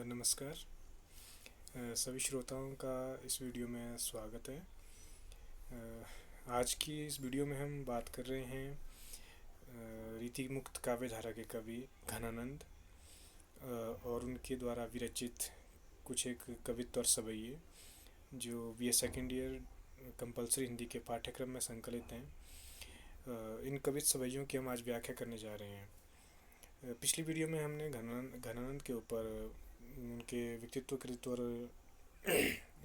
नमस्कार। सभी श्रोताओं का इस वीडियो में स्वागत है। आज की इस वीडियो में हम बात कर रहे हैं रीति मुक्त काव्य धारा के कवि घनानंद और उनके द्वारा विरचित कुछ एक कवित्व और सवैये जो BA second year compulsory Hindi के पाठ्यक्रम में संकलित हैं। इन कवित्व सवैयों की हम आज व्याख्या करने जा रहे हैं। पिछली वीडियो में हमने घनानंद के ऊपर उनके व्यक्तित्व कृत और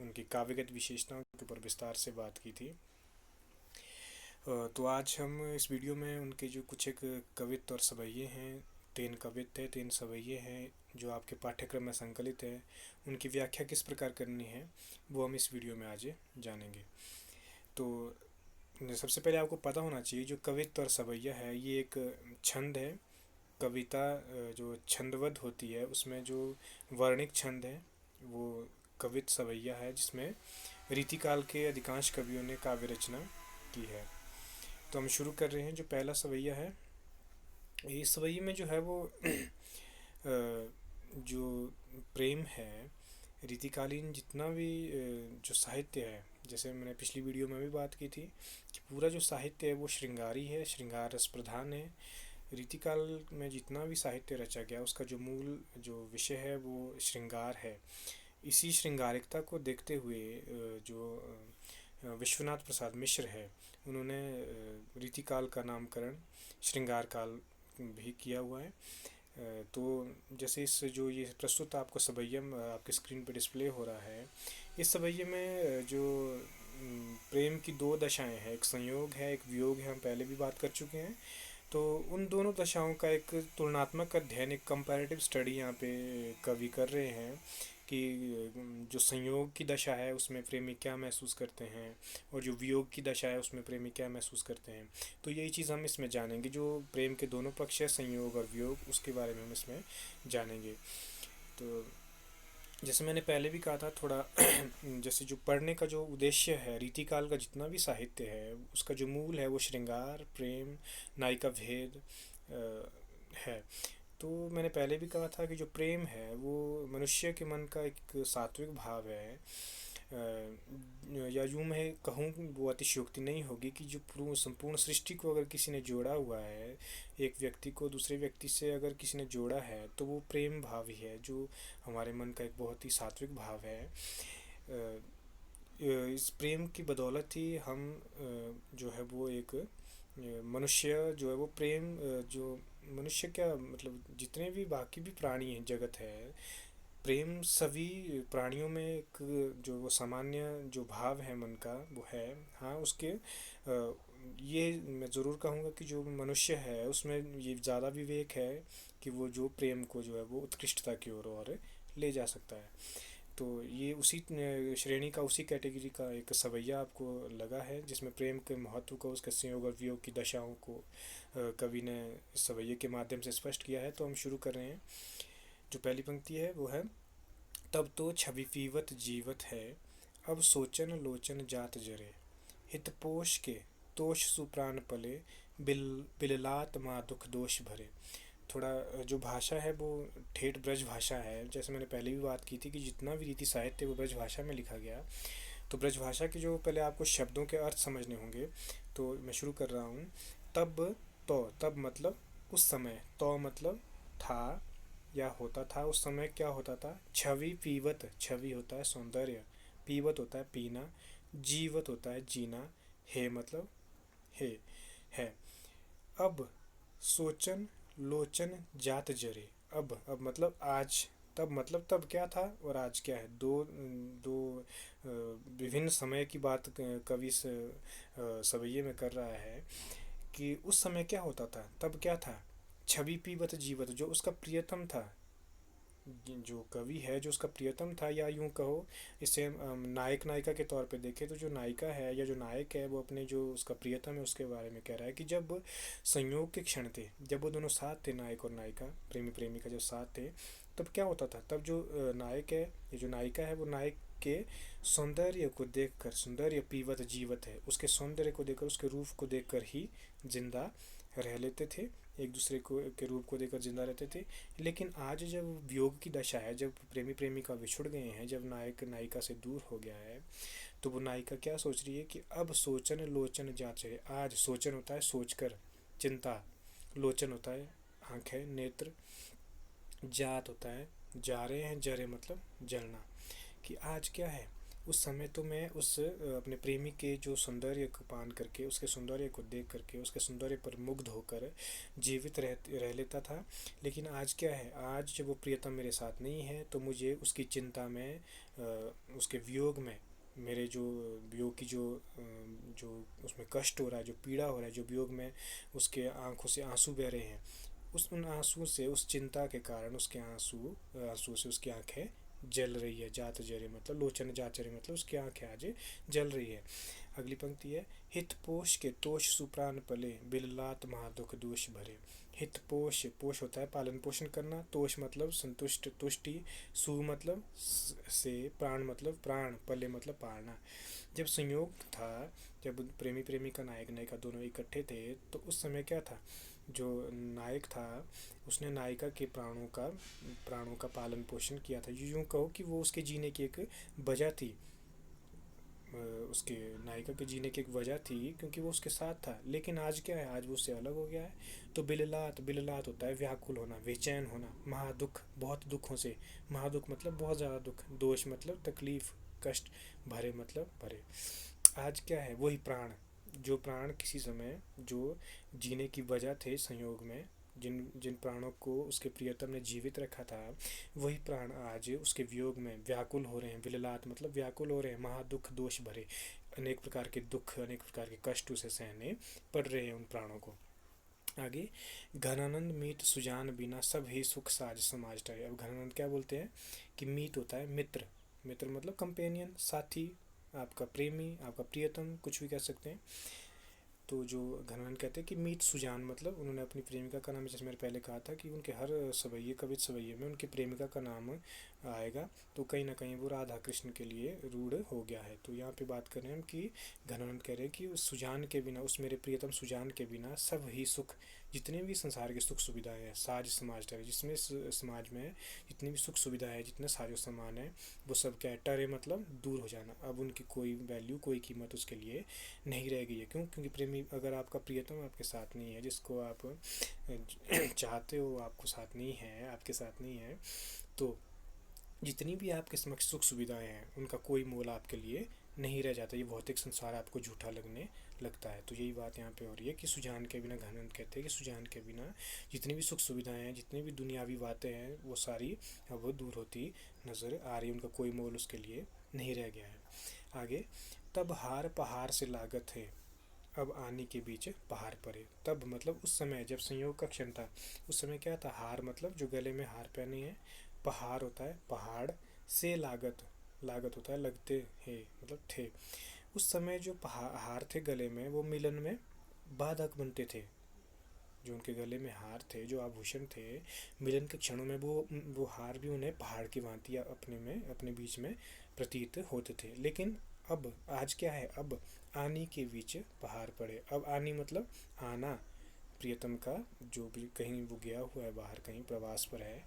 उनकी काव्यगत विशेषताओं के ऊपर विस्तार से बात की थी। तो आज हम इस वीडियो में उनके जो कुछ एक कवित्व और सवैये हैं, 3 कवित्व हैं, 3 सवैये हैं जो आपके पाठ्यक्रम में संकलित है, उनकी व्याख्या किस प्रकार करनी है वो हम इस वीडियो में आज जानेंगे। तो सबसे पहले आपको पता होना चाहिए जो कवित्व और सवैया है ये एक छंद है। कविता जो छंदबद्ध होती है उसमें जो वर्णिक छंद है वो कवित्व सवैया है, जिसमें रीतिकाल के अधिकांश कवियों ने काव्य रचना की है। तो हम शुरू कर रहे हैं। जो पहला सवैया है, इस सवैये में जो है वो जो प्रेम है, रीतिकालीन जितना भी जो साहित्य है, जैसे मैंने पिछली वीडियो में भी बात की थी कि पूरा जो साहित्य है वो श्रृंगारी है, श्रृंगार रस प्रधान है। रीतिकाल में जितना भी साहित्य रचा गया उसका जो मूल जो विषय है वो श्रृंगार है। इसी श्रृंगारिकता को देखते हुए जो विश्वनाथ प्रसाद मिश्र है उन्होंने रीतिकाल का नामकरण श्रृंगार काल भी किया हुआ है। तो जैसे इस जो ये प्रस्तुत आपको सवैया आपके स्क्रीन पर डिस्प्ले हो रहा है, इस सवैये में जो प्रेम की 2 दशाएं हैं, एक संयोग है, एक वियोग है, हम पहले भी बात कर चुके हैं। तो उन दोनों दशाओं का एक तुलनात्मक अध्ययन, एक कंपैरेटिव स्टडी यहाँ पे कवि कर रहे हैं कि जो संयोग की दशा है उसमें प्रेमी क्या महसूस करते हैं और जो वियोग की दशा है उसमें प्रेमी क्या महसूस करते हैं। तो यही चीज़ हम इसमें जानेंगे। जो प्रेम के दोनों पक्ष है, संयोग और वियोग, उसके बारे में हम इसमें जानेंगे। तो जैसे मैंने पहले भी कहा था थोड़ा जैसे जो पढ़ने का जो उद्देश्य है, रीतिकाल का जितना भी साहित्य है उसका जो मूल है वो श्रृंगार, प्रेम, नायिका भेद है। तो मैंने पहले भी कहा था कि जो प्रेम है वो मनुष्य के मन का एक सात्विक भाव है, या यूँ मैं कहूँ वो अतिशयोक्ति नहीं होगी कि जो संपूर्ण सृष्टि को अगर किसी ने जोड़ा हुआ है, एक व्यक्ति को दूसरे व्यक्ति से अगर किसी ने जोड़ा है तो वो प्रेम भाव ही है, जो हमारे मन का एक बहुत ही सात्विक भाव है। इस प्रेम की बदौलत ही हम जो है वो एक मनुष्य जो है वो प्रेम जो मनुष्य क्या मतलब जितने भी बाकी भी प्राणी हैं, जगत है, प्रेम सभी प्राणियों में एक जो वो सामान्य जो भाव है मन का वो है। हाँ, उसके ये मैं ज़रूर कहूँगा कि जो मनुष्य है उसमें ये ज़्यादा विवेक है कि वो जो प्रेम को जो है वो उत्कृष्टता की ओर और ले जा सकता है। तो ये उसी श्रेणी का, उसी कैटेगरी का एक सवैया आपको लगा है जिसमें प्रेम के महत्व को, उसके संयोग और वियोग की दशाओं को कवि ने इस सवैये के माध्यम से स्पष्ट किया है। तो हम शुरू कर रहे हैं। जो पहली पंक्ति है वो है, तब तो छवि पीवत जीवत है, अब सोचन लोचन जात जरे, हितपोष के तोष सुप्राण पले, बिललात माँ दुख दोष भरे। थोड़ा जो भाषा है वो ठेठ ब्रज भाषा है। जैसे मैंने पहले भी बात की थी कि जितना भी रीति साहित्य वो ब्रज भाषा में लिखा गया। तो ब्रज भाषा के जो पहले आपको शब्दों के अर्थ समझने होंगे। तो मैं शुरू कर रहा हूँ। तब तो, तब मतलब उस समय, तो मतलब था या होता था, उस समय क्या होता था। छवि पीवत, छवि होता है सौंदर्य, पीवत होता है पीना, जीवत होता है जीना, हे मतलब है। अब सोचन लोचन जात जरे, अब मतलब आज, तब मतलब तब क्या था और आज क्या है। दो दो विभिन्न समय की बात कवि सवैये में कर रहा है कि उस समय क्या होता था, तब क्या था। छवि पीवत जीवत, जो उसका प्रियतम था, जो कवि है जो उसका प्रियतम था, या यूं कहो इसे नायक नायिका के तौर पे देखें तो जो नायिका है या जो नायक है वो अपने जो उसका प्रियतम है उसके बारे में कह रहा है कि जब संयोग के क्षण थे, जब वो दोनों साथ थे, नायक और नायिका, प्रेमी प्रेमिका जब साथ थे, तब क्या होता था। तब जो नायक है या जो नायिका है वो नायक के सौंदर्य को देखकर, सौंदर्य पीवत जीवत है, उसके सौंदर्य को देखकर, उसके रूप को देखकर ही जिंदा रह लेते थे एक दूसरे को के रूप को देकर जिंदा रहते थे। लेकिन आज जब वियोग की दशा है, जब प्रेमी प्रेमिका बिछुड़ गए हैं, जब नायक नायिका से दूर हो गया है, तो वो नायिका क्या सोच रही है कि अब सोचन लोचन जाचे। आज सोचन होता है सोचकर, चिंता, लोचन होता है आंखें, नेत्र, जात होता है जा रहे हैं, जरे मतलब जलना। कि आज क्या है, उस समय तो मैं उस अपने प्रेमी के जो सौंदर्य को पान करके, उसके सौंदर्य को देख करके, उसके सौंदर्य पर मुग्ध होकर जीवित रह लेता था। लेकिन आज क्या है, आज जब वो प्रियतम मेरे साथ नहीं है तो मुझे उसकी चिंता में, उसके वियोग में, मेरे जो वियोग की जो उसमें कष्ट हो रहा है, जो पीड़ा हो रहा है, जो वियोग में उसके आंखों से आंसू बह रहे हैं, उन आंसू से, उस चिंता के कारण उसके आंसू से उसकी आंखें जल रही है। जात जरे मतलब लोचन, जात जरे मतलब उसकी आंखें आज जल रही है। अगली पंक्ति है, हित पोष के तोष सुप्राण पले, बिललात महादुख दोष भरे। हित पोष, पोष होता है पालन पोषण करना, तोष मतलब संतुष्ट, तुष्टि, सु मतलब से, प्राण मतलब प्राण, पले मतलब पालना। जब संयोग था, जब प्रेमी प्रेमिका नायक नायिका दोनों इकट्ठे थे, तो उस समय क्या था, जो नायक था उसने नायिका के प्राणों का पालन पोषण किया था। यूँ कहो कि वो उसके जीने की एक वजह थी, उसके नायिका के जीने की एक वजह थी, क्योंकि वो उसके साथ था। लेकिन आज क्या है, आज वो उससे अलग हो गया है। तो बिललात, बिललात होता है व्याकुल होना, बेचैन होना, महादुख, बहुत दुखों से, महादुख मतलब बहुत ज़्यादा दुख, दोष मतलब तकलीफ, कष्ट, भरे मतलब भरे। आज क्या है, वही प्राण, जो प्राण किसी समय जो जीने की वजह थे संयोग में, जिन जिन प्राणों को उसके प्रियतम ने जीवित रखा था, वही प्राण आज उसके वियोग में व्याकुल हो रहे हैं। विललात मतलब व्याकुल हो रहे हैं, महादुख दोष भरे, अनेक प्रकार के दुख, अनेक प्रकार के कष्ट उसे सहने पड़ रहे हैं उन प्राणों को। आगे, घनानंद मीत सुजान बिना सब ही सुख साज समाज टरे। अब घनानंद क्या बोलते हैं कि मीत होता है मित्र, मित्र मतलब कंपेनियन, साथी, आपका प्रेमी, आपका प्रियतम, कुछ भी कह सकते हैं। तो जो घनानंद कहते हैं कि मीत सुजान मतलब उन्होंने अपनी प्रेमिका का नाम, जैसे मैंने पहले कहा था कि उनके हर सवैये, कवित सवैये में उनकी प्रेमिका का नाम आएगा, तो कहीं ना कहीं वो राधा कृष्ण के लिए रूढ़ हो गया है। तो यहाँ पे बात कर रहे हैं हम कि घनानंद कह रहे हैं कि उस सुजान के बिना, उस मेरे प्रियतम सुजान के बिना सब ही सुख, जितने भी संसार की सुख सुविधाएं हैं, साज समाज टरे, जिसमें समाज में जितनी भी सुख सुविधाएं हैं, जितने साजो सामान है, वो सब क्या है, टरे मतलब दूर हो जाना। अब उनकी कोई वैल्यू, कोई कीमत उसके लिए नहीं रह गई है। क्यों? क्योंकि प्रेमी, अगर आपका प्रियतम आपके साथ नहीं है, जिसको आप चाहते हो, आपको साथ नहीं है, आपके साथ नहीं है, तो जितनी भी आपके समक्ष सुख सुविधाएं हैं, उनका कोई मोल आपके लिए नहीं रह जाता। ये भौतिक संसार आपको झूठा लगने लगता है। तो यही बात यहाँ पे हो रही है कि सुजान के बिना, घनानंद कहते हैं कि सुजान के बिना जितनी भी सुख सुविधाएं हैं, जितनी भी दुनियावी बातें हैं, वो सारी अब दूर होती नज़र आ रही है, उनका कोई मोल उसके लिए नहीं रह गया है। आगे, तब हार पहाड़ से लागत है, अब आने के बीच पहाड़ पड़े। तब मतलब उस समय, जब संयोग का क्षण था, उस समय क्या था, हार मतलब जो गले में हार पहने हैं, पहाड़ होता है पहाड़, से लागत, लागत होता है लगते हैं मतलब थे। उस समय जो हार थे गले में, वो मिलन में बाधक बनते थे। जो उनके गले में हार थे, जो आभूषण थे, मिलन के क्षणों में वो हार भी उन्हें पहाड़ की भांति अपने में, अपने बीच में प्रतीत होते थे। लेकिन अब आज क्या है, अब आनी के बीच पहाड़ पड़े। अब आनी मतलब आना, प्रियतम का जो भी कहीं वो गया हुआ है बाहर, कहीं प्रवास पर है,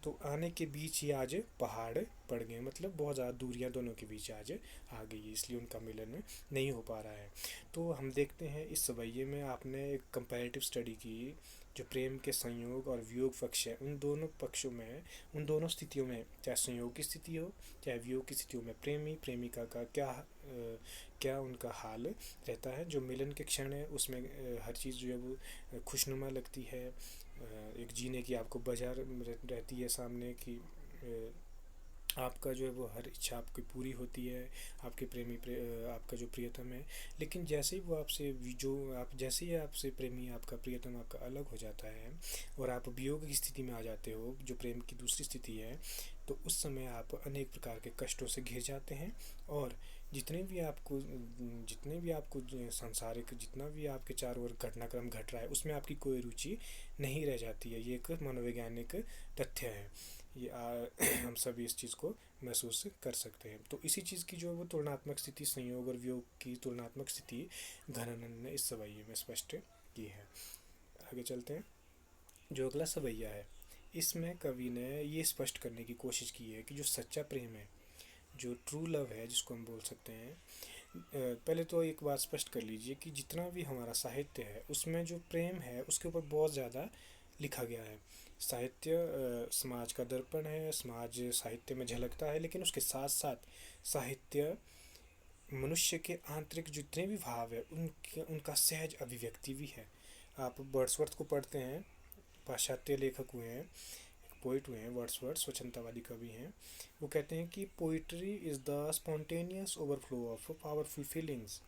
तो आने के बीच ही आज पहाड़ पड़ गए, मतलब बहुत ज़्यादा दूरियां दोनों के बीच आज आ गई है, इसलिए उनका मिलन नहीं हो पा रहा है। तो हम देखते हैं इस सवैये में आपने एक कंपैरेटिव स्टडी की, जो प्रेम के संयोग और वियोग पक्ष है, उन दोनों पक्षों में, उन दोनों स्थितियों में, चाहे संयोग की स्थिति हो चाहे वियोग की स्थितियों में, प्रेमी प्रेमिका का क्या उनका हाल रहता है। जो मिलन के क्षण है उसमें हर चीज़ जो है वो खुशनुमा लगती है, एक जीने की आपको बाजार रहती है सामने की, आपका जो है वो हर इच्छा आपकी पूरी होती है, आपके आपका जो प्रियतम है। लेकिन जैसे ही वो आपसे, जो आप जैसे ही आपसे प्रेमी, आपका प्रियतम आपका अलग हो जाता है और आप वियोग की स्थिति में आ जाते हो, जो प्रेम की दूसरी स्थिति है, तो उस समय आप अनेक प्रकार के कष्टों से घिर जाते हैं। और जितने भी आपको सांसारिक, जितना भी आपके चारों ओर घटनाक्रम घट रहा है, उसमें आपकी कोई रुचि नहीं रह जाती है। ये एक मनोवैज्ञानिक तथ्य है। ये हम सभी इस चीज़ को महसूस कर सकते हैं। तो इसी चीज़ की जो वो तुलनात्मक स्थिति, संयोग और वियोग की तुलनात्मक स्थिति घनानंद ने इस सवैये में स्पष्ट की है। आगे चलते हैं। जो अगला सवैया है, इसमें कवि ने ये स्पष्ट करने की कोशिश की है कि जो सच्चा प्रेम है, जो ट्रू लव है जिसको हम बोल सकते हैं, पहले तो एक बात स्पष्ट कर लीजिए कि जितना भी हमारा साहित्य है उसमें जो प्रेम है उसके ऊपर बहुत ज़्यादा लिखा गया है। साहित्य समाज का दर्पण है, समाज साहित्य में झलकता है, लेकिन उसके साथ साथ साहित्य मनुष्य के आंतरिक जितने भी भाव है उनके उनका सहज अभिव्यक्ति भी है। आप वर्ड्सवर्थ को पढ़ते हैं, पाश्चात्य लेखक हुए हैं, पोइट हुए हैं वर्ड्सवर्थ, स्वच्छंदतावादी कवि हैं। वो कहते हैं कि poetry is the spontaneous overflow of powerful feelings,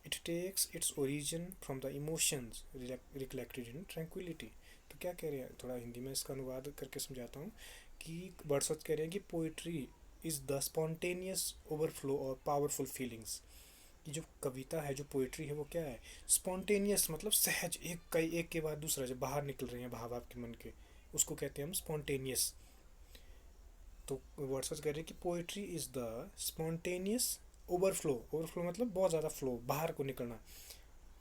it takes its origin from the emotions reflected in tranquillity. तो क्या कह रहे हैं, थोड़ा हिंदी में इसका अनुवाद करके समझाता हूँ कि वर्ड्सवर्थ कह रहे हैं कि poetry is the spontaneous overflow of powerful feelings, कि जो कविता है, जो पोइट्री है, वो क्या है, स्पॉन्टेनियस मतलब सहज, एक के बाद दूसरा जब बाहर निकल रहे हैं भाव आपके मन के, उसको कहते हैं हम स्पॉन्टेनियस। तो वर्ड्सवर्थ कह रहे हैं कि poetry is the spontaneous overflow, overflow मतलब बहुत ज़्यादा फ्लो, बाहर को निकलना,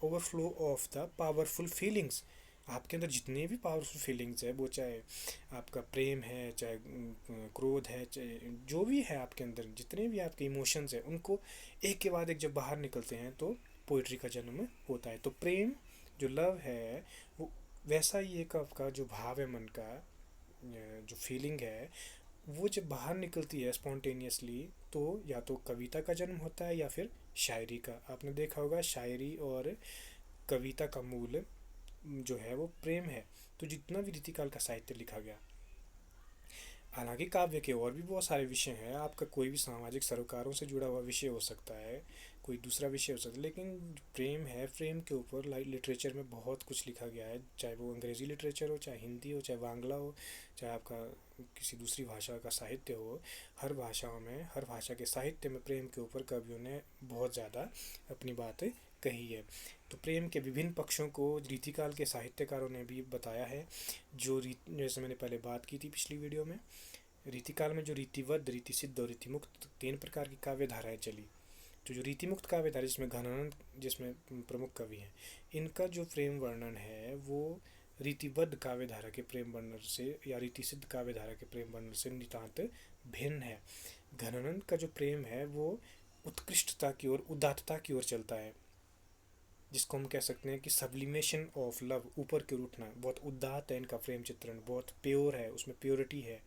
overflow of the powerful feelings. आपके अंदर जितने भी पावरफुल फीलिंग्स है, वो चाहे आपका प्रेम है, चाहे क्रोध है, चाहे जो भी है आपके अंदर, जितने भी आपके इमोशंस हैं, उनको एक के बाद एक जब बाहर निकलते हैं तो पोइट्री का जन्म होता है। तो प्रेम जो लव है वो वैसा ही एक आपका जो भाव है मन का, जो फीलिंग है, वो जब बाहर निकलती है स्पॉन्टेनियसली तो या तो कविता का जन्म होता है या फिर शायरी का। आपने देखा होगा शायरी और कविता का मूल जो है वो प्रेम है। तो जितना भी रीतिकाल का साहित्य लिखा गया, हालांकि काव्य के और भी बहुत सारे विषय हैं, आपका कोई भी सामाजिक सरोकारों से जुड़ा हुआ विषय हो सकता है, कोई दूसरा विषय हो सकता है, लेकिन प्रेम है, प्रेम के ऊपर लिटरेचर में बहुत कुछ लिखा गया है, चाहे वो अंग्रेज़ी लिटरेचर हो, चाहे हिंदी हो, चाहे बांग्ला हो, चाहे आपका किसी दूसरी भाषा का साहित्य हो। हर भाषाओं में, हर भाषा के साहित्य में प्रेम के ऊपर कवियों ने बहुत ज़्यादा अपनी बात कही है। तो प्रेम के विभिन्न पक्षों को रीतिकाल के साहित्यकारों ने भी बताया है। जो जैसे मैंने पहले बात की थी पिछली वीडियो में, रीतिकाल में जो रीतिवद्ध, रीतिसिद्ध और रीतिमुक्त तीन प्रकार की काव्य धाराएं चली। तो जो रीतिमुक्त काव्य धारा जिसमें घनानंद, जिसमें प्रमुख कवि हैं, इनका जो प्रेम वर्णन है वो रीतिबद्ध काव्य धारा के प्रेम वर्णन से या रीतिसिद्ध काव्य धारा के प्रेम वर्णन से नितांत भिन्न है। घनानंद का जो प्रेम है वो उत्कृष्टता की ओर, उदात्तता की ओर चलता है, जिसको हम कह सकते हैं कि सब्लिमेशन ऑफ लव, ऊपर की ओर उठना। बहुत उदात्त है इनका प्रेम चित्रण, बहुत प्योर है, उसमें प्योरिटी है,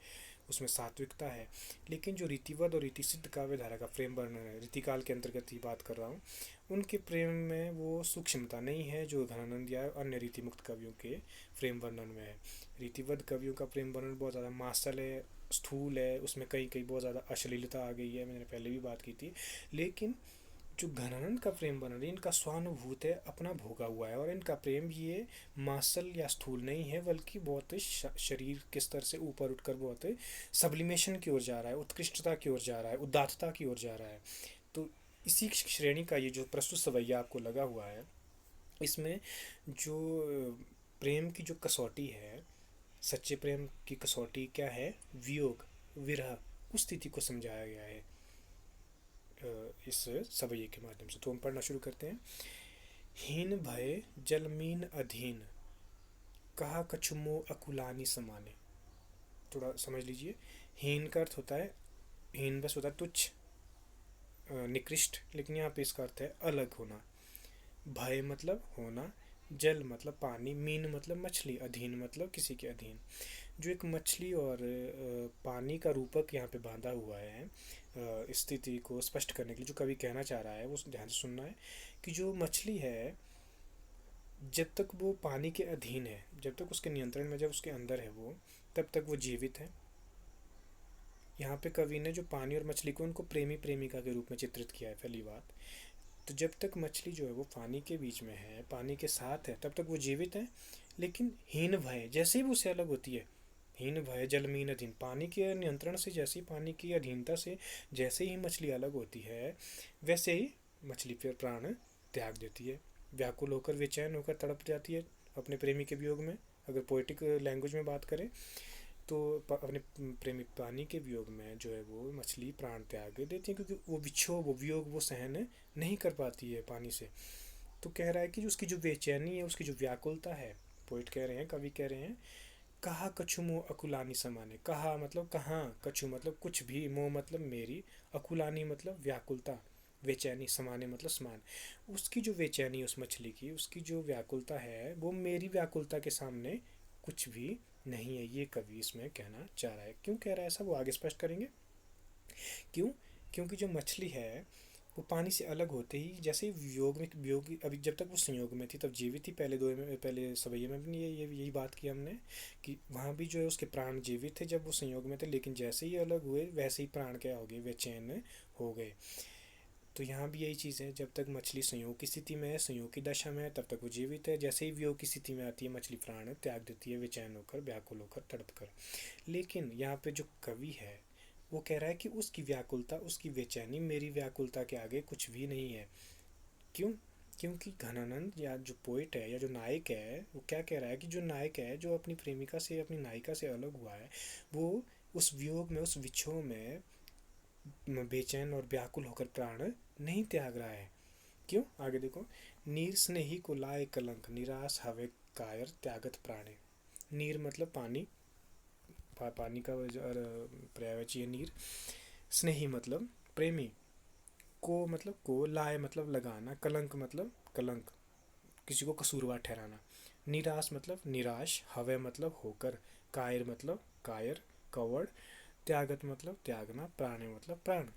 उसमें सात्विकता है। लेकिन जो रीतिवद और रीतिसिद्ध काव्य धारा का प्रेम वर्णन है, रीतिकाल के अंतर्गत ही बात कर रहा हूँ, उनके प्रेम में वो सूक्ष्मता नहीं है जो घनानंद या अन्य रीतिमुक्त कवियों के प्रेम वर्णन में है। रीतिवद कवियों का प्रेम वर्णन बहुत ज़्यादा मासल है, स्थूल है, उसमें कहीं कहीं बहुत ज़्यादा अश्लीलता आ गई है, मैंने पहले भी बात की थी। लेकिन जो घनानंद का प्रेम वर्णन है, इनका स्वानुभूत है, अपना भोगा हुआ है, और इनका प्रेम ये मासल या स्थूल नहीं है, बल्कि बहुत शरीर के स्तर से ऊपर उठकर बहुत सब्लिमेशन की ओर जा रहा है, उत्कृष्टता की ओर जा रहा है, उदात्तता की ओर जा रहा है। तो इसी श्रेणी का ये जो प्रस्तुत सवैया आपको लगा हुआ है, इसमें जो प्रेम की जो कसौटी है, सच्चे प्रेम की कसौटी क्या है, वियोग, विरह, उस स्थिति को समझाया गया है इस सवैये के माध्यम से। तो हम पढ़ना शुरू करते हैं। हीन भय जलमीन अधीन, कहा कछुमो अकुलानी समाने। थोड़ा समझ लीजिए, हीन का अर्थ होता है, हीन बस होता है तुच्छ, निकृष्ट, लेकिन यहाँ पे इसका अर्थ है अलग होना। भय मतलब होना, जल मतलब पानी, मीन मतलब मछली, अधीन मतलब किसी के अधीन। जो एक मछली और पानी का रूपक यहाँ पे बांधा हुआ है, स्थिति को स्पष्ट करने के लिए जो कवि कहना चाह रहा है वो ध्यान से सुनना है कि जो मछली है, जब तक वो पानी के अधीन है, जब तक उसके नियंत्रण में, जब उसके अंदर है वो, तब तक वो जीवित है। यहाँ पे कवि ने जो पानी और मछली को उनको प्रेमी प्रेमिका के रूप में चित्रित किया है, पहली बात। तो जब तक मछली जो है वो पानी के बीच में है, पानी के साथ है, तब तक वो जीवित है। लेकिन हीन भय, जैसे ही वो उससे अलग होती है, हीन भय जलमीन अधीन, पानी के नियंत्रण से, जैसे ही पानी की अधीनता से जैसे ही मछली अलग होती है, वैसे ही मछली फिर प्राण त्याग देती है, व्याकुल होकर, बेचैन होकर तड़प जाती है अपने प्रेमी के वियोग में। अगर पोएटिक लैंग्वेज में बात करें तो अपने प्रेमी पानी के वियोग में जो है वो मछली प्राण त्याग देती है, क्योंकि वो विक्षोभ, वो वियोग वो सहन नहीं कर पाती है पानी से। तो कह रहा है कि जो उसकी जो बेचैनी है, उसकी जो व्याकुलता है पोइट कह रहे हैं, कवि कह रहे हैं, कहा कछु मोह अकुलानी समाने। कहा मतलब कहाँ, कछु मतलब कुछ भी, मोह मतलब मेरी, अकुलानी मतलब व्याकुलता, बेचैनी, समाने मतलब समान। उसकी जो बेचैनी उस मछली की, उसकी जो व्याकुलता है वो मेरी व्याकुलता के सामने कुछ भी नहीं है। ये कवि इसमें कहना चाह रहा है। क्यों कह रहा है ऐसा, वो आगे स्पष्ट करेंगे। क्यों? क्योंकि जो मछली है वो पानी से अलग होते ही, जैसे ही वियोग अभी जब तक वो संयोग में थी तब जीवित थी। पहले दो में, पहले सवैये में भी यही बात की हमने कि वहाँ भी जो है उसके प्राण जीवित थे जब वो संयोग में थे, लेकिन जैसे ही अलग हुए वैसे ही प्राण क्या हो गए, वे चैन हो गए। तो यहाँ भी यही चीज़ है, जब तक मछली संयोग की स्थिति में है, संयोग की दशा में है, तब तक वो जीवित है। जैसे ही वियोग की स्थिति में आती है मछली प्राण त्याग देती है, बेचैन होकर, व्याकुल होकर, तड़प कर। लेकिन यहाँ पे जो कवि है वो कह रहा है कि उसकी व्याकुलता, उसकी बेचैनी मेरी व्याकुलता के आगे कुछ भी नहीं है। क्यों? क्योंकि घनानंद या जो पोइट है या जो नायक है वो क्या कह रहा है कि जो नायक है, जो अपनी प्रेमिका से, अपनी नायिका से अलग हुआ है, वो उस वियोग में, उस विछोह में बेचैन और व्याकुल होकर प्राण नहीं त्याग रहा है। क्यों? आगे देखो, नीर स्नेही को लाए कलंक, निराश हवे कायर त्यागत प्राणे। नीर मतलब पानी, पानी का पर्यायवाची है नीर। स्नेही मतलब प्रेमी, को मतलब को, लाए मतलब लगाना, कलंक मतलब कलंक, किसी को कसूरवार ठहराना। निराश मतलब निराश, हवे मतलब होकर, कायर मतलब कायर, कवर्ड, त्यागत मतलब त्यागना, प्राण मतलब प्राण।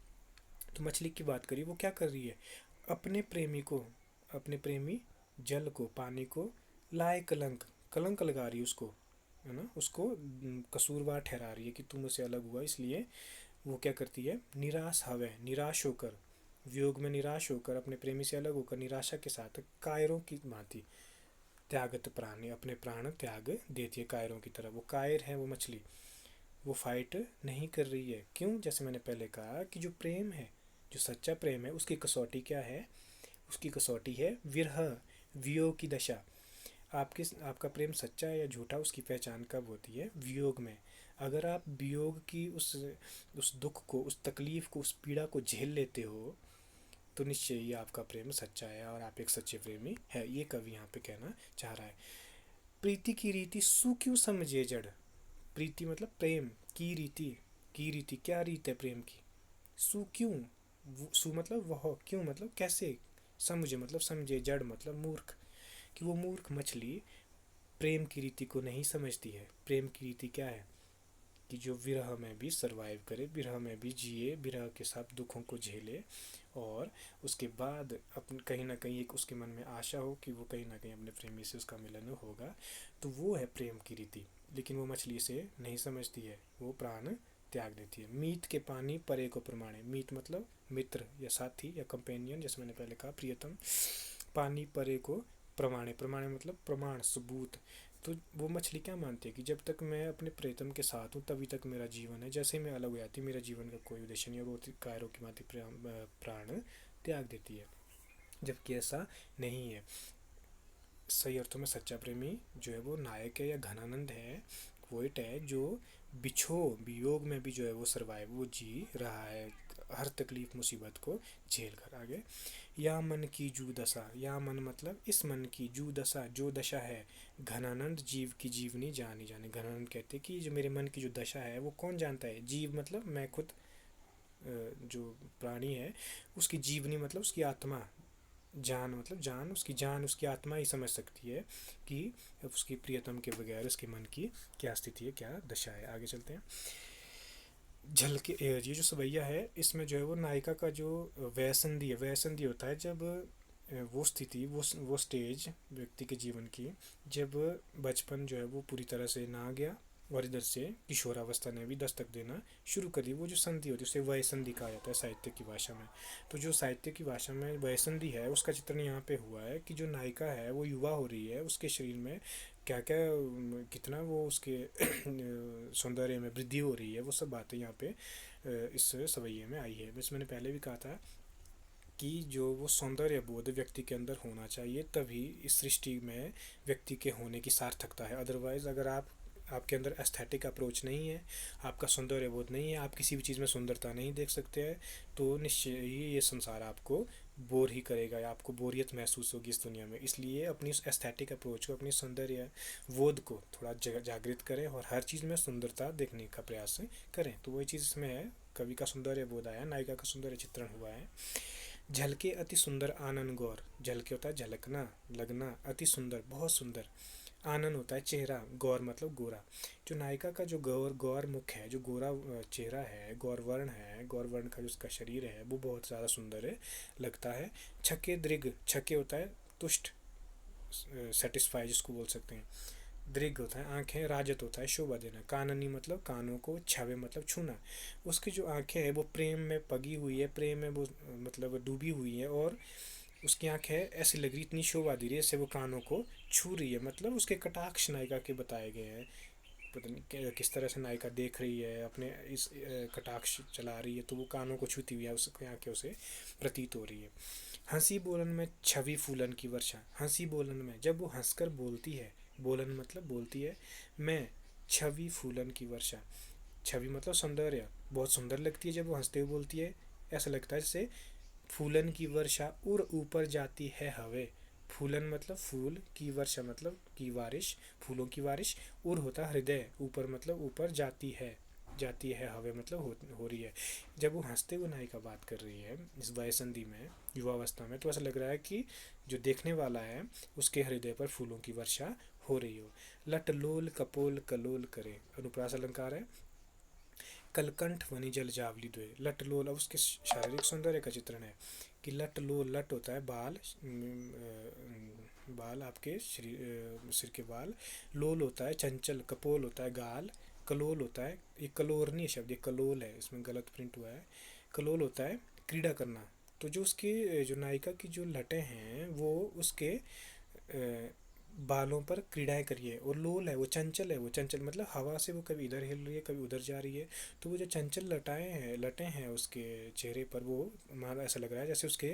तो मछली की बात करिए, वो क्या कर रही है, अपने प्रेमी को, अपने प्रेमी जल को, पानी को लाए कलंक, कलंक लगा रही है उसको, है ना, उसको कसूरवार ठहरा रही है कि तू मुझसे अलग हुआ। इसलिए वो क्या करती है, निराश हवे, निराश होकर, वियोग में निराश होकर, अपने प्रेमी से अलग होकर निराशा के साथ कायरों की भांति त्यागत प्राणी, अपने प्राण त्याग देती है कायरों की तरह। वो कायर है वो मछली, वो फाइट नहीं कर रही है। क्यों? जैसे मैंने पहले कहा कि जो प्रेम है, जो सच्चा प्रेम है, उसकी कसौटी क्या है, उसकी कसौटी है विरह, वियोग की दशा। आपका प्रेम सच्चा है या झूठा, उसकी पहचान कब होती है, वियोग में। अगर आप वियोग की उस दुख को, उस तकलीफ को, उस पीड़ा को झेल लेते हो तो निश्चय ही आपका प्रेम सच्चा है और आप एक सच्चे प्रेमी है। ये कवि यहाँ पे कहना चाह रहा है। प्रीति की रीति सु क्यों समझे जड़। प्रीति मतलब प्रेम, की रीति क्या रीत है प्रेम की, सु क्यों, सु मतलब वह, क्यों मतलब कैसे, समझे मतलब समझे, जड़ मतलब मूर्ख, कि वो मूर्ख मछली प्रेम की रीति को नहीं समझती है। प्रेम की रीति क्या है कि जो विरह में भी सरवाइव करे, विरह में भी जिए, विरह के साथ दुखों को झेले, और उसके बाद अपन कहीं ना कहीं एक उसके मन में आशा हो कि वो कहीं ना कहीं अपने प्रेमी से उसका मिलन होगा। तो वो है प्रेम की रीति। लेकिन वो मछली से नहीं समझती है, वो प्राण त्याग देती है। मीत के पानी परे को प्रमाणे, मीत मतलब मित्र या साथी या कंपेनियन, जैसे मैंने पहले कहा प्रियतम। पानी परे को प्रमाणे, प्रमाणे मतलब प्रमाण, सबूत। तो वो मछली क्या मानती है कि जब तक मैं अपने प्रेतम के साथ हूँ तभी तक मेरा जीवन है, जैसे ही मैं अलग हो जाती मेरा जीवन का कोई उद्देश्य नहीं है, वो कायरों की भांति प्राण त्याग देती है। जबकि ऐसा नहीं है। सही अर्थों में सच्चा प्रेमी जो है वो नायक है या घनानंद है, पोइट है, जो वियोग में भी जो है वो सरवाइव, वो जी रहा है हर तकलीफ मुसीबत को झेल कर। आगे, या मन की जू दशा, या मन मतलब इस मन की, जू दशा जो दशा है, घनानंद जीव की जीवनी जानी जाने। घनानंद कहते हैं कि जो मेरे मन की जो दशा है वो कौन जानता है, जीव मतलब मैं खुद, जो प्राणी है उसकी जीवनी मतलब उसकी आत्मा, जान मतलब जान, उसकी जान, उसकी आत्मा ही समझ सकती है कि उसकी प्रियतम के बगैर उसके मन की क्या स्थिति है, क्या दशा है। आगे चलते हैं। झलके, ये जो सवैया है इसमें जो है वो नायिका का जो वयसंधि है, वयसंधि होता है जब वो स्थिति, वो स्टेज व्यक्ति के जीवन की, जब बचपन जो है वो पूरी तरह से ना गया और इधर से किशोरावस्था ने भी दस्तक देना शुरू कर दी। वो जो संधि होती है उसे वयसंधि कहा जाता है साहित्य की भाषा में। तो जो साहित्य की भाषा में वयसंधि है उसका चित्रण यहाँ पे हुआ है कि जो नायिका है वो युवा हो रही है, उसके शरीर में क्या क्या, कितना वो उसके सौंदर्य में वृद्धि हो रही है, वो सब बातें यहाँ पे इस सवैये में आई है। बस मैंने पहले भी कहा था कि जो वो सौंदर्य बोध व्यक्ति के अंदर होना चाहिए तभी इस सृष्टि में व्यक्ति के होने की सार्थकता है। अदरवाइज़ अगर आपके अंदर एस्थेटिक अप्रोच नहीं है, आपका सौंदर्य बोध नहीं है, आप किसी भी चीज़ में सुंदरता नहीं देख सकते हैं, तो निश्चय ही ये संसार आपको बोर ही करेगा या आपको बोरियत महसूस होगी इस दुनिया में। इसलिए अपनी उस एस्थेटिक अप्रोच को, अपनी सौंदर्य बोध को थोड़ा जागृत करें और हर चीज़ में सुंदरता देखने का प्रयास करें। तो वही चीज़ इसमें है, कवि का सौंदर्य बोध आया, नायिका का सौंदर्य चित्रण हुआ है। झलके अति सुंदर आनन गौर, झलके होता है झलकना, लगना, अति सुंदर बहुत सुंदर, आनन होता है चेहरा, गौर मतलब गोरा। जो नायिका का जो गौर गौर मुख है, जो गोरा चेहरा है, गौर वर्ण है, गौर वर्ण का जो उसका शरीर है वो बहुत ज़्यादा सुंदर है लगता है। छके दृग, छके होता है तुष्ट, सेटिस्फाई जिसको बोल सकते हैं। दृग होता है आंखें, राजत होता है शोभा देना, काननी मतलब कानों को, छवे मतलब छूना। उसकी जो आंखें हैं वो प्रेम में पगी हुई है, प्रेम में वो मतलब डूबी हुई है, और उसकी आंखें ऐसी लग रही, इतनी शोभा दे रही है जैसे वो कानों को छू रही है। मतलब उसके कटाक्ष नायिका के बताए गए हैं, पता नहीं किस तरह से नायिका देख रही है, अपने इस कटाक्ष चला रही है तो वो कानों को छूती हुई है, उसकी आंखें उसे प्रतीत हो रही है। हंसी बोलन में छवि फूलन की वर्षा, हंसी बोलन में जब वो हंसकर बोलती है, बोलन मतलब बोलती है, मैं छवि फूलन की वर्षा, छवि मतलब सौंदर्य, बहुत सुंदर लगती है जब वो हंसते हुए बोलती है। ऐसा लगता है जैसे फूलन की वर्षा उड़ ऊपर जाती है हवे, फूलन मतलब फूल, की वर्षा मतलब की बारिश, फूलों की बारिश, उड़ होता हृदय, ऊपर मतलब ऊपर, जाती है हवे मतलब हो रही है। जब वो हंसते हुए नायिका बात कर रही है इस वयसंधि में, युवावस्था में, तो ऐसा लग रहा है कि जो देखने वाला है उसके हृदय पर फूलों की वर्षा हो रही हो। लट लोल कपोल कलोल करे, अनुप्रास अलंकार है। कलकंठ वनी जल जावली द्वे, लट लोल, अब उसके शारीरिक सौंदर्य का चित्रण है कि लट लोल, लट होता है बाल, बाल आपके सिर के बाल, लोल होता है चंचल, कपोल होता है गाल, कलोल होता है, ये कलोर नहीं शब्द, ये कलोल है, इसमें गलत प्रिंट हुआ है। कलोल होता है क्रीड़ा करना। तो जो उसकी जो नायिका की जो लटें हैं वो उसके बालों पर क्रीड़ाएं करिए, और लोल है वो चंचल है, वो चंचल मतलब हवा से वो कभी इधर हिल रही है कभी उधर जा रही है। तो वो जो चंचल लटें हैं उसके चेहरे पर, वो हमारा ऐसा लग रहा है जैसे उसके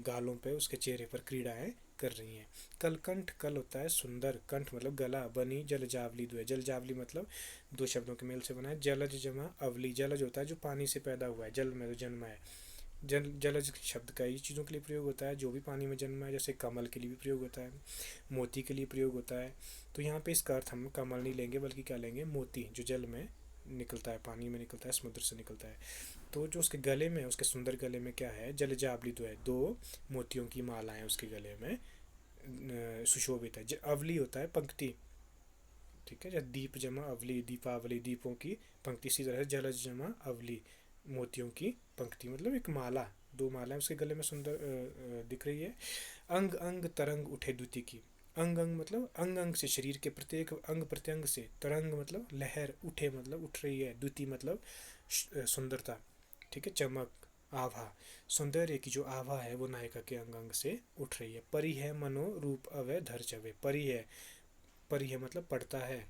गालों पे, उसके चेहरे पर क्रीड़ाएं कर रही हैं। कलकंठ, कल होता है सुंदर, कंठ मतलब गला, बनी जल जावली द्वय, जल जावली मतलब दो शब्दों के मेल से बना है। जलज जमा अवली, जलज होता है जो पानी से पैदा हुआ है, जल में जो जन्मा है। जलज शब्द कई चीज़ों के लिए प्रयोग होता है, जो भी पानी में जन्मा है, जैसे कमल के लिए भी प्रयोग होता है, मोती के लिए प्रयोग होता है। तो यहाँ पे इसका अर्थ हम कमल नहीं लेंगे बल्कि क्या लेंगे, मोती, जो जल में निकलता है, पानी में निकलता है, समुद्र से निकलता है। तो जो उसके गले में, उसके सुंदर गले में क्या है, जल जावली तो है, दो मोतियों की मालाएं उसके गले में सुशोभित है। अवली होता है पंक्ति, ठीक है, जब दीप जमा अवली, दीपावली, दीपों की पंक्ति, इसी तरह से जलज जमा अवली, मोतियों की पंक्ति मतलब एक माला, दो मालाएं उसके गले में सुंदर दिख रही है। अंग अंग तरंग उठे द्युति की, अंग अंग मतलब अंग अंग से, शरीर के प्रत्येक अंग प्रत्यंग से, तरंग मतलब लहर, उठे मतलब उठ रही है, द्युति मतलब सुंदरता, ठीक है, चमक, आभा, सौंदर्य की जो आभा है वो नायिका के अंग अंग से उठ रही है। परी है मनो रूप अवय धर चवे, परी है, परी है मतलब पढ़ता है,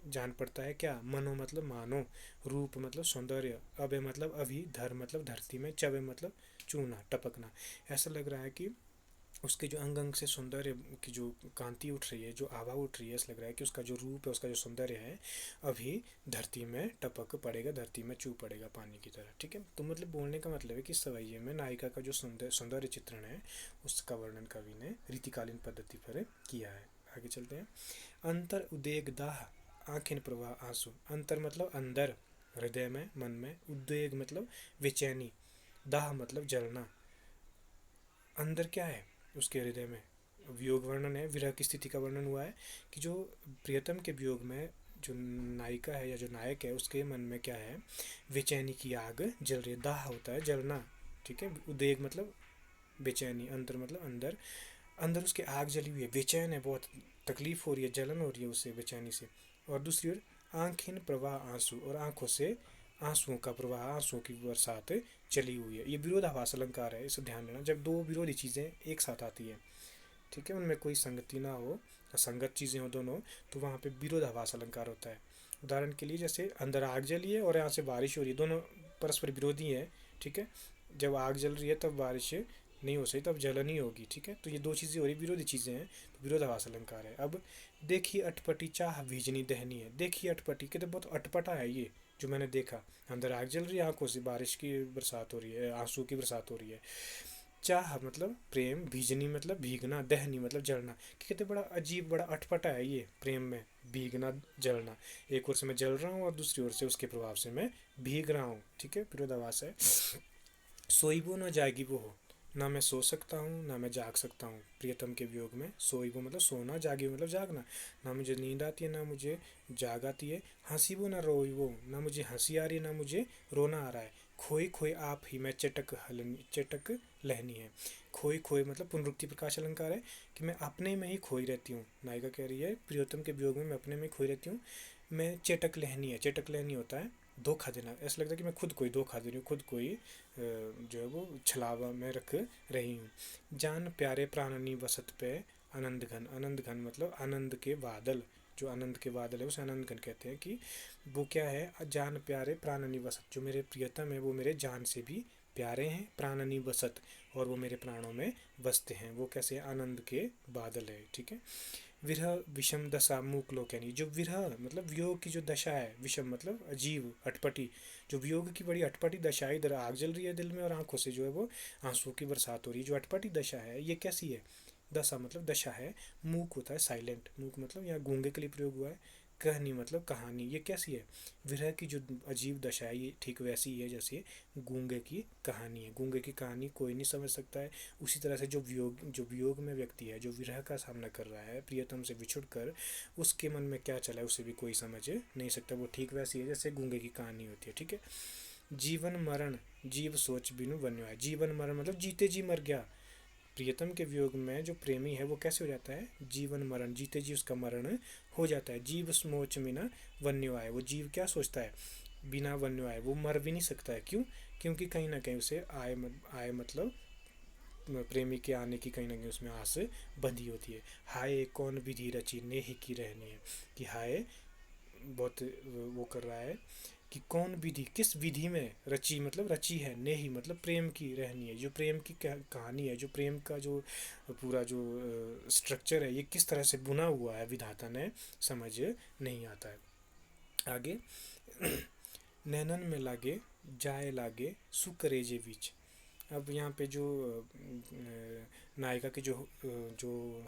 जान पड़ता है क्या, मनो मतलब मानो, रूप मतलब सौंदर्य, अभय मतलब अभी, धर मतलब धरती में, चवे मतलब चूना, टपकना। ऐसा लग रहा है कि उसके जो अंग अंग से सौंदर्य की जो कांति उठ रही है, जो आभा उठ रही है, ऐसा लग रहा है कि उसका जो रूप है, उसका जो सौंदर्य है अभी धरती में टपक पड़ेगा, धरती में चू पड़ेगा पानी की तरह, ठीक है। तो मतलब बोलने का मतलब है कि सवैये में नायिका का जो सौंदर्य चित्रण है उसका वर्णन कवि ने रीतिकालीन पद्धति पर किया है। आगे चलते हैं। अंतर उदेग दाह आंखिन प्रवाह आंसू, अंतर मतलब अंदर, हृदय में, मन में, उद्वेग मतलब बेचैनी, दाह मतलब जलना, अंदर क्या है उसके हृदय में, वियोग वर्णन है, विरह की स्थिति का वर्णन हुआ है कि जो प्रियतम के वियोग में जो नायिका है या जो नायक है उसके मन में क्या है, बेचैनी की आग जल रही है, दाह होता है जलना, ठीक है, उद्वेग मतलब बेचैनी, अंतर मतलब अंदर, अंदर उसकी आग जली हुई है, बेचैन है, बहुत तकलीफ हो रही है, जलन हो रही है उससे बेचैनी से। और दूसरी ओर आंखिन प्रवाह आंसू, और आंखों से आंसुओं का प्रवाह, आंसुओं की बरसात चली हुई है। ये विरोधाभास अलंकार है, इसे ध्यान देना, जब दो विरोधी चीज़ें एक साथ आती है, ठीक है, उनमें कोई संगति ना हो, असंगत चीज़ें हो दोनों, तो वहाँ पे विरोधाभास अलंकार होता है। उदाहरण के लिए जैसे अंदर आग जली है और यहाँ से बारिश हो रही है, दोनों परस्पर विरोधी हैं, ठीक है। जब आग जल रही है तब बारिश नहीं हो सकती, तब जलन ही होगी, ठीक है। तो ये दो चीज़ें हो रही, विरोधी चीज़ें हैं, तो विरोधाभास अलंकार है। अब देखिए अटपटी चाह भीजनी दहनी है, देखिए अटपटी, कहते बहुत अटपटा है ये जो मैंने देखा, अंदर आग जल रही है, आंखों से बारिश की बरसात हो रही है, आंसू की बरसात हो रही है। चाह मतलब प्रेम, भीजनी मतलब भीगना, दहनी मतलब जलना। कितने बड़ा अजीब, बड़ा अटपटा है ये प्रेम में, भीगना जलना। एक ओर से मैं जल रहा हूँ और दूसरी ओर से उसके प्रभाव से मैं भीग रहा हूँ, ठीक है, विरोधाभास है। सोईबो न जागिबो हो, ना मैं सो सकता हूँ ना मैं जाग सकता हूँ प्रियतम के वियोग में। सोईबो मतलब सोना, जागिबो मतलब जागना। ना मुझे नींद आती है ना मुझे जाग आती है। हंसीबो ना रोईबो, ना मुझे हंसी आ रही है ना मुझे रोना आ रहा है। खोई खोई आप ही मैं चटक हलनी, चटक लहनी है। खोई खोई मतलब पुनरुक्ति प्रकाश अलंकार है कि मैं अपने में ही खोई रहती हूँ। नायिका कह रही है प्रियोतम के वियोग में मैं अपने में ही खोई रहती हूँ। मैं चटक लहनी है, चटक लहनी होता है धोखा देना। ऐसा लगता है कि मैं खुद को ही धोखा दे रही हूँ, खुद को ही जो है वो छलावा में रख रही हूँ। जान प्यारे प्राणनी वसत पे आनंद घन, आनंद घन मतलब आनंद के बादल, जो आनंद के बादल है उसे आनंद घन कहते हैं। कि वो क्या है, जान प्यारे प्राणनी वसत, जो मेरे प्रियतम है वो मेरे जान से भी प्यारे हैं। प्राणनी वसत, और वो मेरे प्राणों में बसते हैं। वो कैसे आनंद के बादल है, ठीक है। विरह विषम दशा मूक लोक, यानी जो विरह मतलब वियोग की जो दशा है, विषम मतलब अजीब अटपटी, जो वियोग की बड़ी अटपटी दशा है, इधर आग जल रही है दिल में और आंखों से जो है वो आंसुओं की बरसात हो रही है। जो अटपटी दशा है ये कैसी है, दशा मतलब दशा है। मूक होता है साइलेंट, मूक मतलब यहाँ गूंगे के लिए प्रयोग हुआ है। कहनी मतलब कहानी, ये कैसी है, विरह की जो अजीब दशा है ये ठीक वैसी ही है जैसे गूंगे की कहानी है। गूंगे की कहानी कोई नहीं समझ सकता है, उसी तरह से जो वियोग में व्यक्ति है, जो विरह का सामना कर रहा है प्रियतम से बिछुड़ कर, उसके मन में क्या चला है उसे भी कोई समझ नहीं सकता। वो ठीक वैसी है जैसे गूंगे की कहानी होती है, ठीक है। जीवन मरण जीव सोच बिनु बन्यो है, जीवन मरण मतलब जीते जी मर गया। प्रियतम के वियोग में जो प्रेमी है वो कैसे हो जाता है, जीवन मरण, जीते जी उसका मरण हो जाता है। जीव सोच बिना वन्यो आए, वो जीव क्या सोचता है, बिना वन्यो आए वो मर भी नहीं सकता है। क्यों, क्योंकि कहीं ना कहीं उसे आए मतलब प्रेमी के आने की कहीं ना कहीं उसमें आस बंधी होती है। हाय कौन विधि रची नेह की रहनी है, कि हाय बहुत वो कर रहा है कि कौन विधि, किस विधि में रची मतलब रची है, नेही मतलब प्रेम की रहनी है। जो प्रेम की कहानी है, जो प्रेम का जो पूरा जो स्ट्रक्चर है ये किस तरह से बुना हुआ है विधाता ने समझ नहीं आता है। आगे नैनन में लागे जाए लागे सुकरेजे बीच। अब यहाँ पे जो नायिका के जो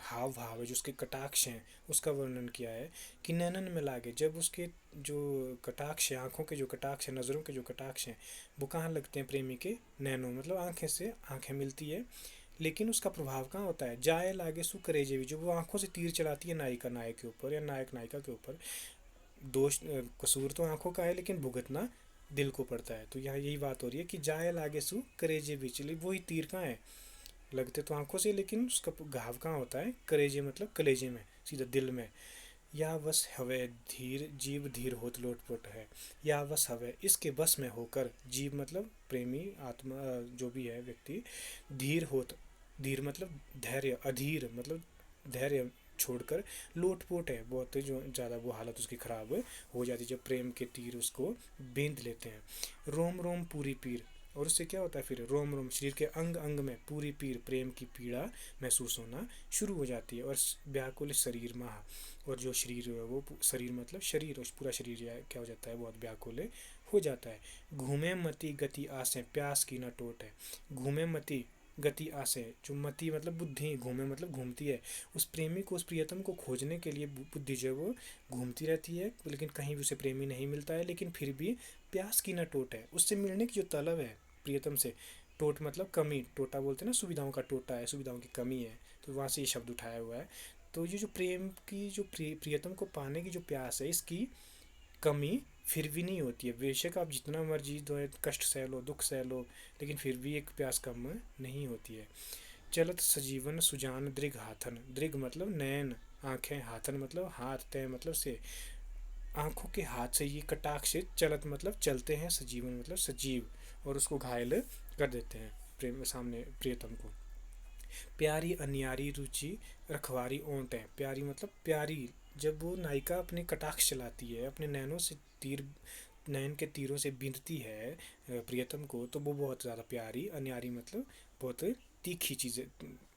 हाव भाव है, जो उसके कटाक्ष हैं उसका वर्णन किया है कि नैनन में लागे, जब उसके जो कटाक्ष है, आँखों के जो कटाक्ष है, नज़रों के जो कटाक्ष हैं वो कहाँ लगते हैं प्रेमी के, नैनों मतलब आँखें से आँखें मिलती है। लेकिन उसका प्रभाव कहाँ होता है, जाए लागे सुकरेजे भी, जो वो आँखों से तीर चलाती है नायिका नायक के ऊपर या नायक नायिका के ऊपर। दोष कसूर तो आँखों का है लेकिन भुगतना दिल को पड़ता है। तो यहाँ यही बात हो रही है कि जाए लागे सु करेजे बिचली, वही तीर कहाँ है, लगते तो आंखों से लेकिन उसका घाव कहाँ होता है, करेजे मतलब कलेजे में, सीधा दिल में। या वश हवे धीर जीव धीर होत लोटपोट है, या वश हवे इसके बस में होकर, जीव मतलब प्रेमी आत्मा जो भी है व्यक्ति, धीर होत, धीर मतलब धैर्य, अधीर मतलब धैर्य छोड़कर, लोटपोट है बहुत जो ज़्यादा वो हालत उसकी ख़राब हो जाती है जब प्रेम के तीर उसको बेंध लेते हैं। रोम रोम पूरी पीर, और उससे क्या होता है फिर, रोम रोम शरीर के अंग अंग में पूरी पीर प्रेम की पीड़ा महसूस होना शुरू हो जाती है। और व्याकुल शरीर महा, और जो शरीर है वो शरीर मतलब शरीर, और पूरा शरीर क्या हो जाता है, बहुत व्याकुल हो जाता है। घूमे मति गति आसे प्यास की न टोट है, घूमे मति गति आसे, जो मति मतलब बुद्धि, घूमे मतलब घूमती है, उस प्रेमी को उस प्रियतम को खोजने के लिए बुद्धि जो है वो घूमती रहती है, लेकिन कहीं भी उसे प्रेमी नहीं मिलता है। लेकिन फिर भी प्यास की न टोट है, उससे मिलने की जो तलब है प्रियतम से, टोट मतलब कमी, टोटा बोलते हैं ना, सुविधाओं का टोटा है, सुविधाओं की कमी है, तो वहाँ से ये शब्द उठाया हुआ है। तो ये जो प्रेम की जो प्रियतम को पाने की जो प्यास है इसकी कमी फिर भी नहीं होती है। बेशक आप जितना मर्जी दो कष्ट सह लो, दुख सह लो, लेकिन फिर भी एक प्यास कम नहीं होती है। चलत सजीवन सुजान दृग हाथन, दृग मतलब नैन आँखें, हाथन मतलब हाथ, तय मतलब से, आंखों के हाथ से ये कटाक्ष से, चलत मतलब चलते हैं, सजीवन मतलब सजीव, और उसको घायल कर देते हैं प्रेम सामने प्रियतम को। प्यारी अन्यारी रुचि रखवारी ओंट है, प्यारी मतलब प्यारी, जब वो नायिका अपने कटाक्ष चलाती है, अपने नैनों से तीर, नैन के तीरों से बींधती है प्रियतम को, तो वो बहुत ज़्यादा प्यारी, अन्यारी मतलब बहुत तीखी चीज़ें,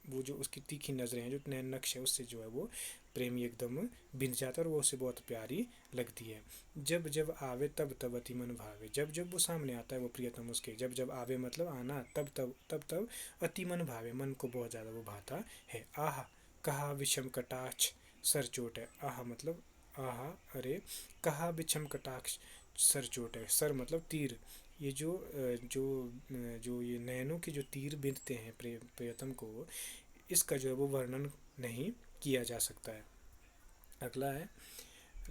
वो जो उसकी तीखी नज़रें हैं, जो नैन नक्श है उससे जो है वो प्रेमी एकदम बिंद जाता है और वो उसे बहुत प्यारी लगती है। जब जब आवे तब तब अति मन भावे, जब जब वो सामने आता है वो प्रियतम उसके, जब जब आवे मतलब आना, तब अति मन भावे, मन को बहुत ज़्यादा वो भाता है। आह कहा विषम कटाक्ष सर चोट है, आह मतलब आह अरे, कहा विषम कटाक्ष सर चोट है, सर मतलब तीर, ये जो ये नैनों के जो तीर बिंदते हैं प्रियतम को, इसका जो है वो वर्णन नहीं किया जा सकता है। अगला है,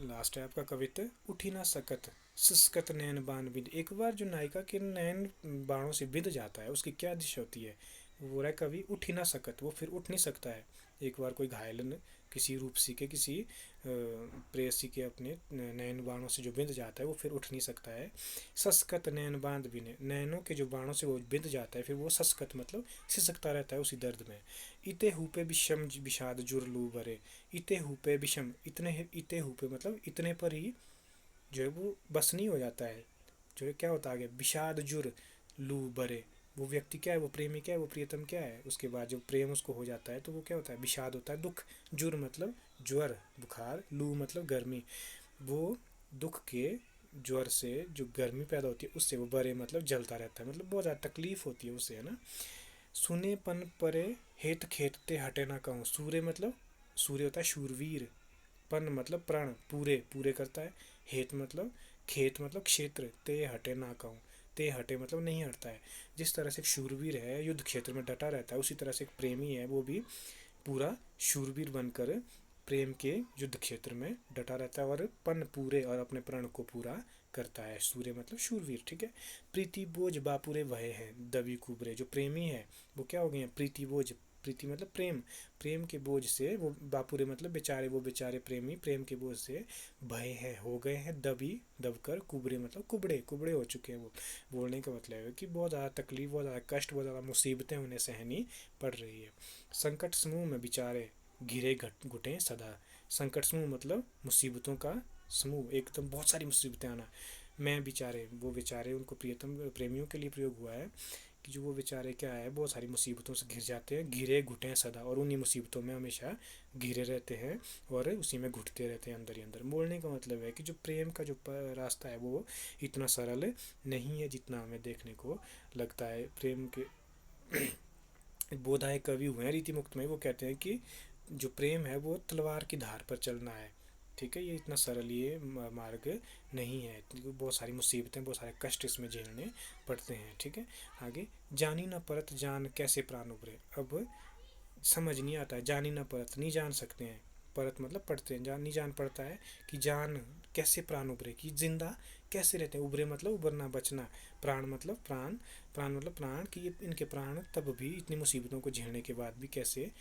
लास्ट है आपका कवित्त, उठी ना सकत सिसकत नैन बाण बिंद। एक बार जो नायिका के नैन बाणों से बिंद जाता है उसकी क्या दिशा होती है, वो बोल रहा है कवि, उठी ना सकत, वो फिर उठ नहीं सकता है। एक बार कोई घायल किसी रूपसी के किसी प्रेयसी के अपने नैन बाणों से जो बिंद जाता है वो फिर उठ नहीं सकता है। सस्कत नैन बांध बिने, नैनों के जो बाणों से वो बिंद जाता है फिर वो सस्कत मतलब सिसकता रहता है उसी दर्द में। इते हुपे विषम विषाद जुरलू भरे, इते हुपे विषम, इते हुपे मतलब इतने पर ही जो है वो बस नहीं हो जाता है, जो है क्या होता है आगे, विषाद जुर लू बरे, वो व्यक्ति क्या है, वो प्रेमी क्या है, वो प्रियतम क्या है, उसके बाद जब प्रेम उसको हो जाता है तो वो क्या होता है, विषाद होता है, दुख, जुर मतलब ज्वर बुखार, लू मतलब गर्मी, वो दुख के ज्वर से जो गर्मी पैदा होती है उससे वो बरे मतलब जलता रहता है, मतलब बहुत ज़्यादा तकलीफ होती है उससे, है ना। सुने पन परे हेत खेतते हटे ना कहूँ, सूर्य मतलब सूर्य होता है शूरवीर, पन मतलब प्राण, पूरे पूरे करता है, हेत मतलब खेत मतलब क्षेत्र, ते हटे ना कहूँ, ते हटे मतलब नहीं हटता है। जिस तरह से एक शूरवीर है युद्ध क्षेत्र में डटा रहता है, उसी तरह से एक प्रेमी है वो भी पूरा शूरवीर बनकर प्रेम के युद्ध क्षेत्र में डटा रहता है और पन पूरे और अपने प्रण को पूरा करता है। सूर्य मतलब शूरवीर, ठीक है। प्रीति बोझ बापुरे वह है दबी कुबरे, जो प्रेमी है वो क्या हो गए हैं, प्रीति बोझ, प्रीति मतलब प्रेम, प्रेम के बोझ से वो बापुरे मतलब बेचारे, वो बेचारे प्रेमी प्रेम के बोझ से भय है हो गए हैं, दबी दबकर, कुबरे मतलब कुबड़े कुबड़े हो चुके हैं वो। बोलने का मतलब है कि बहुत ज़्यादा तकलीफ, बहुत ज़्यादा कष्ट, बहुत ज़्यादा मुसीबतें उन्हें सहनी पड़ रही है। संकट समूह में बेचारे घिरे घुटे सदा, संकट समूह मतलब मुसीबतों का समूह, एकदम बहुत सारी मुसीबतें आना, मैं बेचारे, वो बेचारे उनको प्रियतम प्रेमियों के लिए प्रयोग हुआ है कि जो वो बेचारे क्या है बहुत सारी मुसीबतों से घिर जाते हैं, घिरे घुटे हैं सदा, और उन्हीं मुसीबतों में हमेशा घिरे रहते हैं और उसी में घुटते रहते हैं अंदर ही अंदर। बोलने का मतलब है कि जो प्रेम का जो रास्ता है वो इतना सरल नहीं है जितना हमें देखने को लगता है। प्रेम के बोधायक कवि हुए हैं रीति मुक्त में, वो कहते हैं कि जो प्रेम है वो तलवार की धार पर चलना है, ठीक है, ये इतना सरल ये मार्ग नहीं है, बहुत सारी मुसीबतें, बहुत सारे कष्ट इसमें झेलने पड़ते हैं, ठीक है। आगे, जानी न परत जान कैसे प्राण उभरे, अब समझ नहीं आता है, जानी न परत नहीं जान सकते हैं, परत मतलब पढ़ते हैं, जान नहीं जान पड़ता है कि जान कैसे प्राण उभरे, कि जिंदा कैसे रहते हैं, उभरे मतलब उभरना बचना, प्राण मतलब प्राण, प्राण मतलब प्राण, कि ये इनके प्राण तब भी इतनी मुसीबतों को झेलने के बाद भी कैसे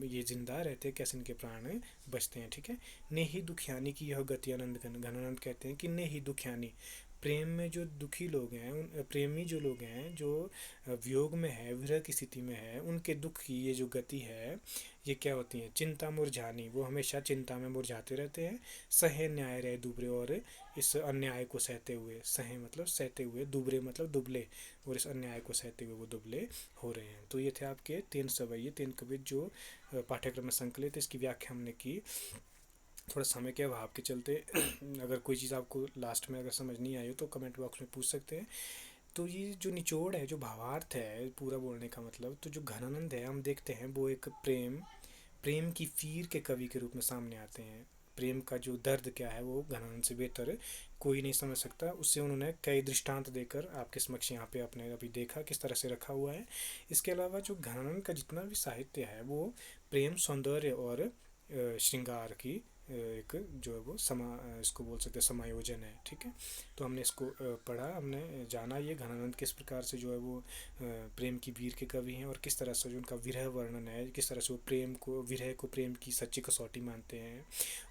ये जिंदा रहते हैं, कैसे इनके प्राण बचते हैं, ठीक है। ने ही दुखियानी की यह गति आनंद घन, घनानंद कहते हैं कि ने ही दुखियानी, प्रेम में जो दुखी लोग हैं, उन प्रेमी जो लोग हैं जो वियोग में है, विरह की स्थिति में है, उनके दुख की ये जो गति है ये क्या होती है, चिंता मुरझानी, वो हमेशा चिंता में मुरझाते रहते हैं। सहे न्याय रहे दुबरे, और इस अन्याय को सहते हुए, सहे मतलब सहते हुए, दुबरे मतलब दुबले, और इस अन्याय को सहते हुए वो दुबले हो रहे हैं। तो ये थे आपके 3 सवैये, 3 कवित जो पाठ्यक्रम में संकलित है, इसकी व्याख्या हमने की। थोड़ा समय के अभाव के चलते अगर कोई चीज़ आपको लास्ट में अगर समझ नहीं आई हो तो कमेंट बॉक्स में पूछ सकते हैं। तो ये जो निचोड़ है, जो भावार्थ है पूरा बोलने का मतलब, तो जो घनानंद है हम देखते हैं वो एक प्रेम की पीर के कवि के रूप में सामने आते हैं। प्रेम का जो दर्द क्या है वो घनानंद से बेहतर कोई नहीं समझ सकता, उससे उन्होंने कई दृष्टांत देकर आपके समक्ष यहाँ पे आपने अभी देखा किस तरह से रखा हुआ है। इसके अलावा जो घनानंद का जितना भी साहित्य है वो प्रेम, सौंदर्य और श्रृंगार की एक जो है वो इसको बोल सकते हैं समायोजन है, ठीक है। तो हमने इसको पढ़ा, हमने जाना ये घनानंद किस प्रकार से जो है वो प्रेम की वीर के कवि हैं, और किस तरह से जो उनका विरह वर्णन है, किस तरह से वो प्रेम को, विरह को प्रेम की सच्ची कसौटी मानते हैं,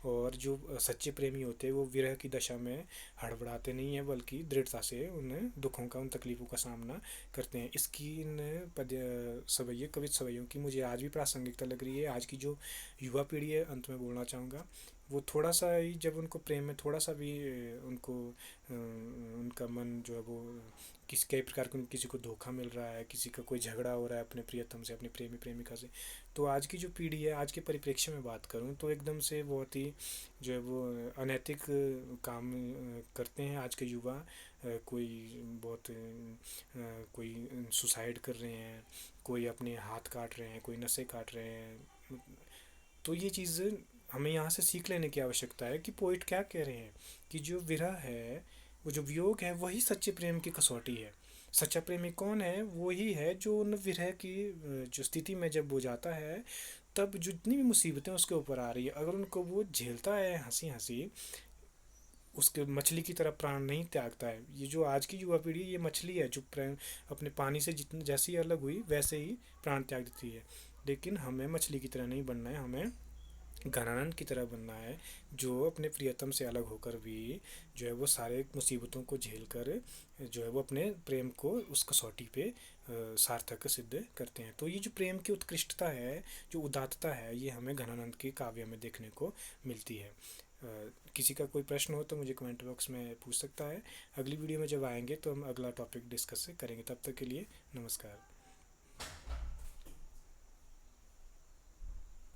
और जो सच्चे प्रेमी होते हैं वो विरह की दशा में हड़बड़ाते नहीं हैं बल्कि दृढ़ता से उन दुखों का, उन तकलीफ़ों का सामना करते हैं। इसकी इन कवित सवैयों की मुझे आज भी प्रासंगिकता लग रही है। आज की जो युवा पीढ़ी है, अंत में बोलना चाहूँगा वो थोड़ा सा ही जब उनको प्रेम में थोड़ा सा भी उनको उनका मन जो है वो कई प्रकार के किसी को धोखा मिल रहा है, किसी का कोई झगड़ा हो रहा है अपने प्रियतम से, अपने प्रेमी प्रेमिका से, तो आज की जो पीढ़ी है, आज के परिप्रेक्ष्य में बात करूँ तो एकदम से बहुत ही जो है वो अनैतिक काम करते हैं आज के युवा। कोई बहुत कोई सुसाइड कर रहे हैं, कोई अपने हाथ काट रहे हैं, कोई नसें काट रहे हैं। तो ये चीज़ हमें यहाँ से सीख लेने की आवश्यकता है कि पोइट क्या कह रहे हैं, कि जो विरह है, वो जो वियोग है, वही सच्चे प्रेम की कसौटी है। सच्चा प्रेमी कौन है? वो ही है जो उन विरह की जो स्थिति में जब वो जाता है, तब जितनी भी मुसीबतें उसके ऊपर आ रही है, अगर उनको वो झेलता है हंसी हंसी, उसके मछली की तरह प्राण नहीं त्यागता है। ये जो आज की युवा पीढ़ी, ये मछली है जो प्रेम अपने पानी से जितनी जैसी अलग हुई वैसे ही प्राण त्याग देती है। लेकिन हमें मछली की तरह नहीं बनना है, हमें घनानंद की तरह बनना है, जो अपने प्रियतम से अलग होकर भी जो है वो सारे मुसीबतों को झेल कर जो है वो अपने प्रेम को उस कसौटी पे सार्थक सिद्ध करते हैं। तो ये जो प्रेम की उत्कृष्टता है, जो उदात्तता है, ये हमें घनानंद के काव्य में देखने को मिलती है। किसी का कोई प्रश्न हो तो मुझे कमेंट बॉक्स में पूछ सकता है। अगली वीडियो में जब आएंगे तो हम अगला टॉपिक डिस्कस करेंगे। तब तक के लिए नमस्कार।